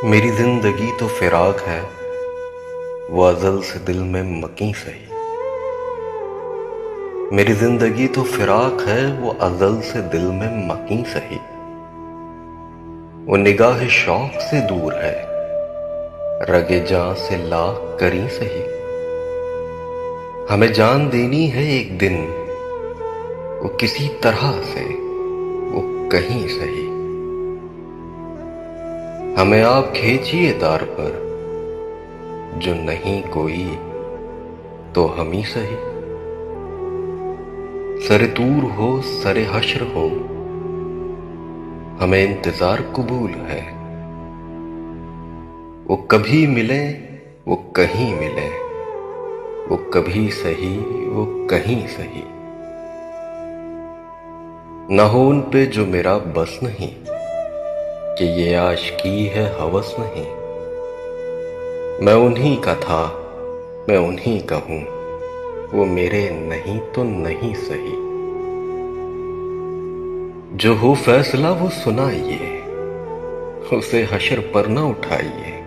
मेरी जिंदगी तो फिराक है, वो अज़ल से दिल में मकी सही। मेरी जिंदगी तो फिराक है, वो अज़ल से दिल में मकी सही। वो निगाह शौक से दूर है, रगे जान से लाख करी सही। हमें जान देनी है एक दिन, वो किसी तरह से, वो कहीं सही। हमें आप खींचिए तार पर, जो नहीं कोई तो हम ही सही। सरे तूर हो सरे हश्र हो, हमें इंतजार कबूल है। वो कभी मिले, वो कहीं मिले, वो कभी सही, वो कहीं सही। न हो उन पे जो मेरा बस नहीं, कि ये आशिकी है हवस नहीं। मैं उन्हीं का था, मैं उन्हीं का हूं, वो मेरे नहीं तो नहीं सही। जो हो फैसला वो सुनाइए, उसे हशर पर न उठाइए।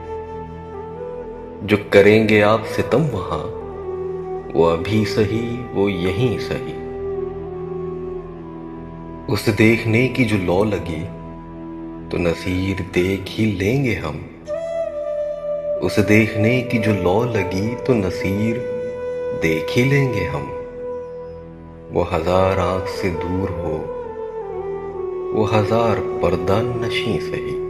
जो करेंगे आप सितम वहां, वो अभी सही, वो यहीं सही। उस देखने की जो लौ लगी, तो नसीर देख ही लेंगे हम। उस देखने की जो लौ लगी, तो नसीर देख ही लेंगे हम। वो हजार आंख से दूर हो, वो हजार पर्दा नशी सही।